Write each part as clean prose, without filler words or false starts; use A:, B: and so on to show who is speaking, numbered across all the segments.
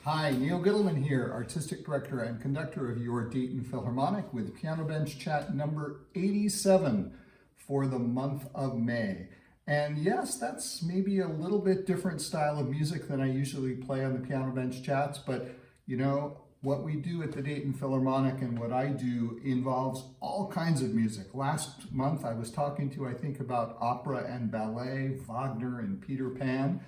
A: Hi, Neil Gittleman here, Artistic Director and Conductor of your Dayton Philharmonic with Piano Bench Chat number 87 for the month of May. And yes, that's maybe a little bit different style of music than I usually play on the Piano Bench Chats, but you know, what we do at the Dayton Philharmonic and what I do involves all kinds of music. Last month I was talking to, I think, about opera and ballet, Wagner and Peter Pan.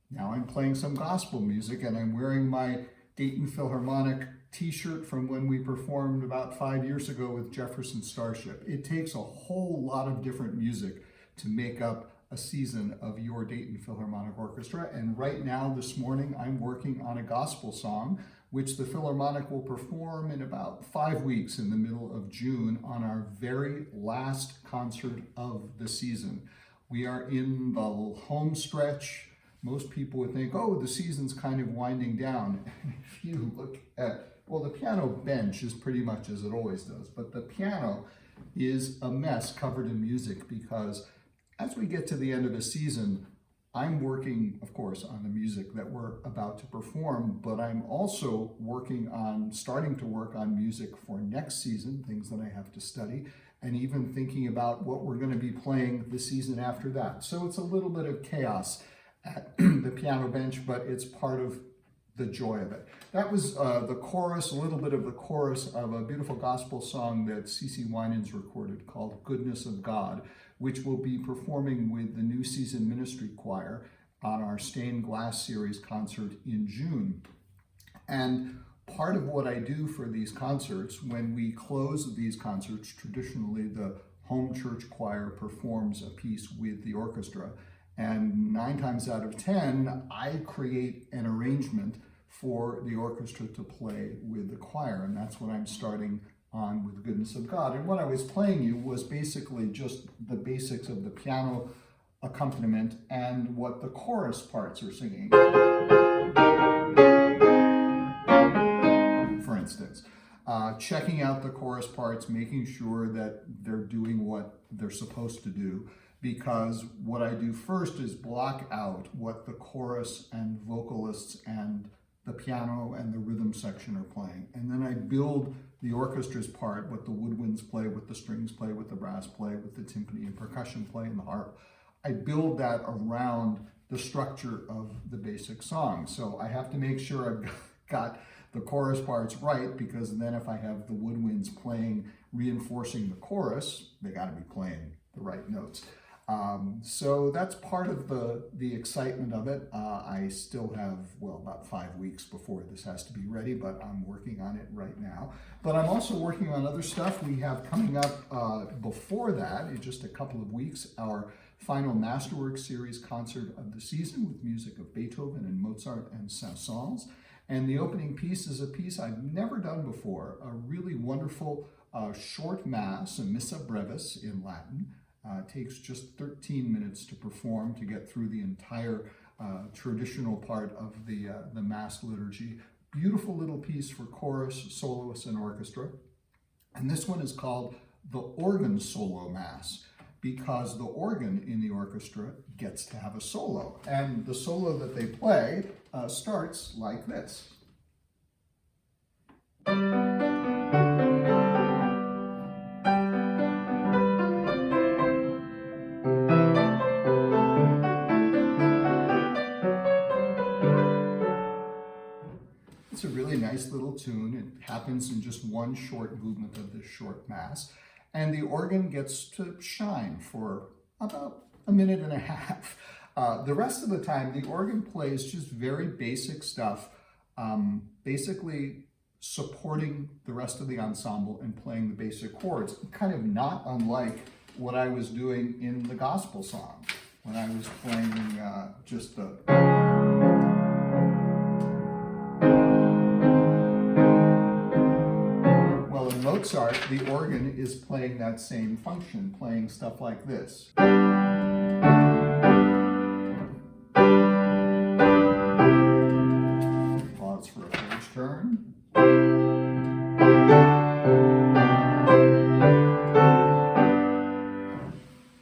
A: Now I'm playing some gospel music and I'm wearing my Dayton Philharmonic t-shirt from when we performed about 5 years ago with Jefferson Starship. It takes a whole lot of different music to make up a season of your Dayton Philharmonic Orchestra. And right now, this morning, I'm working on a gospel song, which the Philharmonic will perform in about 5 weeks in the middle of June on our very last concert of the season. We are in the home stretch. Most people would think, oh, the season's kind of winding down. If you look at, well, the piano bench is pretty much as it always does, but the piano is a mess covered in music because as we get to the end of the season, I'm working, of course, on the music that we're about to perform, but I'm also starting to work on music for next season, things that I have to study, and even thinking about what we're going to be playing the season after that. So it's a little bit of chaos at the piano bench, but it's part of the joy of it. That was the chorus, a little bit of the chorus of a beautiful gospel song that CeCe Winans recorded called Goodness of God, which we'll be performing with the New Season Ministry Choir on our Stained Glass Series concert in June. And part of what I do for these concerts, when we close these concerts, traditionally the home church choir performs a piece with the orchestra. And 9 times out of 10, I create an arrangement for the orchestra to play with the choir. And that's what I'm starting on with Goodness of God. And what I was playing you was basically just the basics of the piano accompaniment and what the chorus parts are singing. For instance, checking out the chorus parts, making sure that they're doing what they're supposed to do. Because what I do first is block out what the chorus and vocalists and the piano and the rhythm section are playing. And then I build the orchestra's part, what the woodwinds play, what the strings play, what the brass play, what the timpani and percussion play, and the harp. I build that around the structure of the basic song. So I have to make sure I've got the chorus parts right, because then if I have the woodwinds playing, reinforcing the chorus, they got to be playing the right notes. So that's part of the excitement of it. I still have, well, about 5 weeks before this has to be ready, but I'm working on it right now. But I'm also working on other stuff we have coming up before that, in just a couple of weeks, our final Masterwork Series concert of the season with music of Beethoven and Mozart and Saint-Saëns. And the opening piece is a piece I've never done before, a really wonderful short mass, a Missa Brevis in Latin. Takes just 13 minutes to perform to get through the entire traditional part of the Mass liturgy. Beautiful little piece for chorus, soloists, and orchestra. And this one is called the Organ Solo Mass, because the organ in the orchestra gets to have a solo. And the solo that they play starts like this. It's a really nice little tune. It happens in just one short movement of this short mass. And the organ gets to shine for about a minute and a half. The rest of the time, the organ plays just very basic stuff, basically supporting the rest of the ensemble and playing the basic chords, kind of not unlike what I was doing in the gospel song, when I was playing just the... Mozart, the organ is playing that same function, playing stuff like this. Pause for a page turn.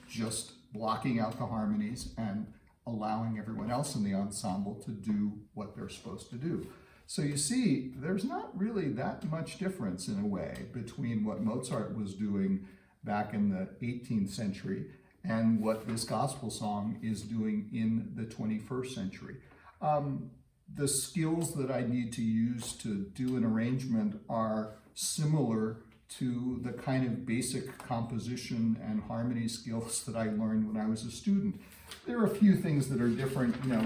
A: Just blocking out the harmonies and allowing everyone else in the ensemble to do what they're supposed to do. So you see, there's not really that much difference in a way between what Mozart was doing back in the 18th century and what this gospel song is doing in the 21st century. The skills that I need to use to do an arrangement are similar to the kind of basic composition and harmony skills that I learned when I was a student. There are a few things that are different, you know,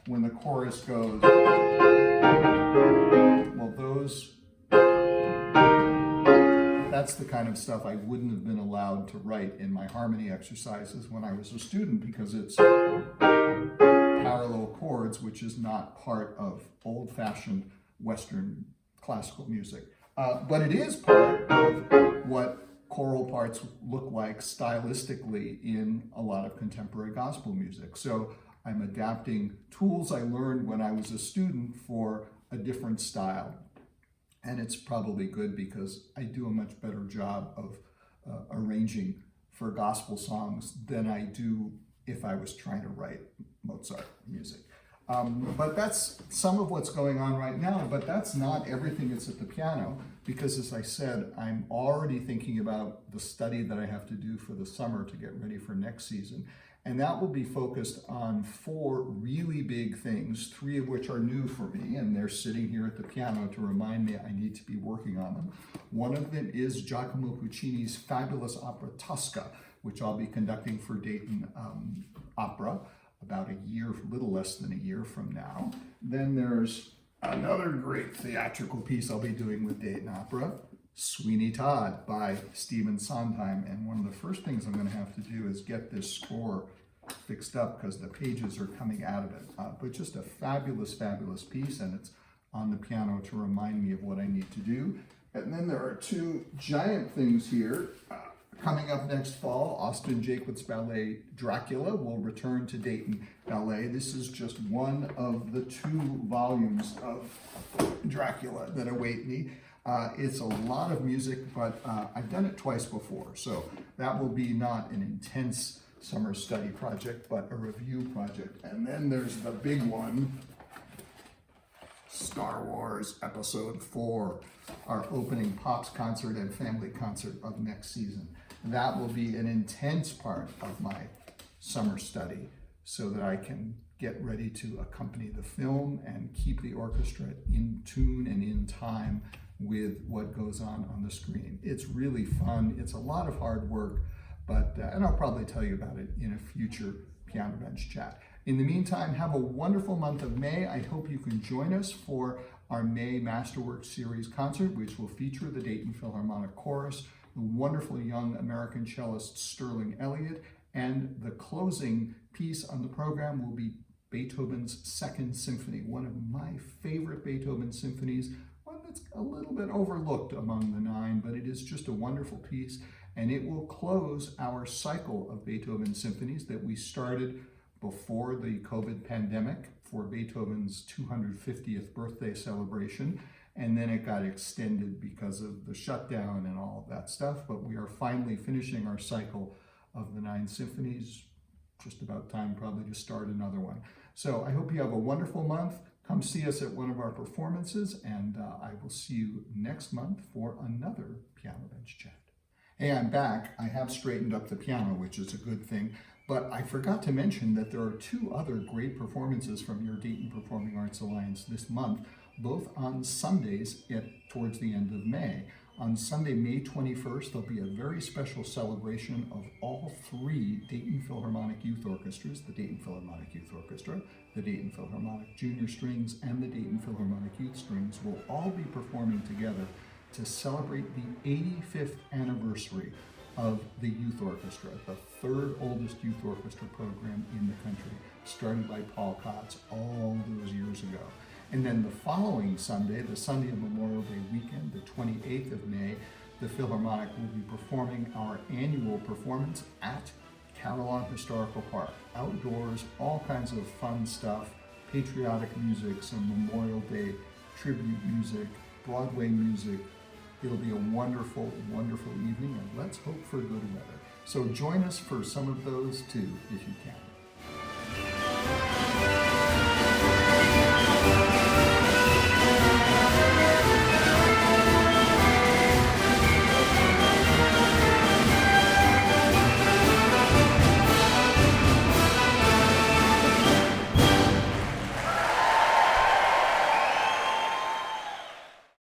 A: when the chorus goes, well, that's the kind of stuff I wouldn't have been allowed to write in my harmony exercises when I was a student, because it's parallel chords, which is not part of old-fashioned Western classical music. But it is part of what choral parts look like stylistically in a lot of contemporary gospel music. So I'm adapting tools I learned when I was a student for a different style. And it's probably good because I do a much better job of arranging for gospel songs than I do if I was trying to write Mozart music. But that's some of what's going on right now, but that's not everything that's at the piano, because as I said, I'm already thinking about the study that I have to do for the summer to get ready for next season. And that will be focused on 4 really big things, 3 of which are new for me, and they're sitting here at the piano to remind me I need to be working on them. One of them is Giacomo Puccini's fabulous opera Tosca, which I'll be conducting for Dayton Opera about a little less than a year from now. Then there's another great theatrical piece I'll be doing with Dayton Opera, Sweeney Todd by Stephen Sondheim. And one of the first things I'm going to have to do is get this score fixed up because the pages are coming out of it. But just a fabulous, fabulous piece, and it's on the piano to remind me of what I need to do. And then there are 2 giant things here. Coming up next fall, Austin Jacobs Ballet Dracula will return to Dayton Ballet. This is just one of the 2 volumes of Dracula that await me. It's a lot of music, but I've done it twice before, so that will be not an intense summer study project, but a review project. And then there's the big one, Star Wars Episode 4, our opening Pops concert and family concert of next season. That will be an intense part of my summer study so that I can get ready to accompany the film and keep the orchestra in tune and in time with what goes on the screen. It's really fun. It's a lot of hard work, but and I'll probably tell you about it in a future Piano Bench chat. In the meantime, have a wonderful month of May. I hope you can join us for our May Masterworks Series concert, which will feature the Dayton Philharmonic Chorus, the wonderful young American cellist Sterling Elliott, and the closing piece on the program will be Beethoven's Second Symphony, one of my favorite Beethoven symphonies, one that's a little bit overlooked among the 9, but it is just a wonderful piece, and it will close our cycle of Beethoven symphonies that we started before the COVID pandemic for Beethoven's 250th birthday celebration. And then it got extended because of the shutdown and all of that stuff. But we are finally finishing our cycle of the 9 symphonies. Just about time probably to start another one. So I hope you have a wonderful month. Come see us at one of our performances, and I will see you next month for another Piano Bench chat. Hey, I'm back. I have straightened up the piano, which is a good thing. But I forgot to mention that there are 2 other great performances from your Dayton Performing Arts Alliance this month, both on Sundays towards the end of May. On Sunday, May 21st, there'll be a very special celebration of all 3 Dayton Philharmonic Youth Orchestras, the Dayton Philharmonic Youth Orchestra, the Dayton Philharmonic Junior Strings, and the Dayton Philharmonic Youth Strings will all be performing together to celebrate the 85th anniversary of the Youth Orchestra, the 3rd oldest youth orchestra program in the country, started by Paul Kotz all those years ago. And then the following Sunday, the Sunday of Memorial Day weekend, the 28th of May, the Philharmonic will be performing our annual performance at Catalan Historical Park. Outdoors, all kinds of fun stuff, patriotic music, some Memorial Day tribute music, Broadway music. It'll be a wonderful, wonderful evening, and let's hope for good weather. So join us for some of those too, if you can.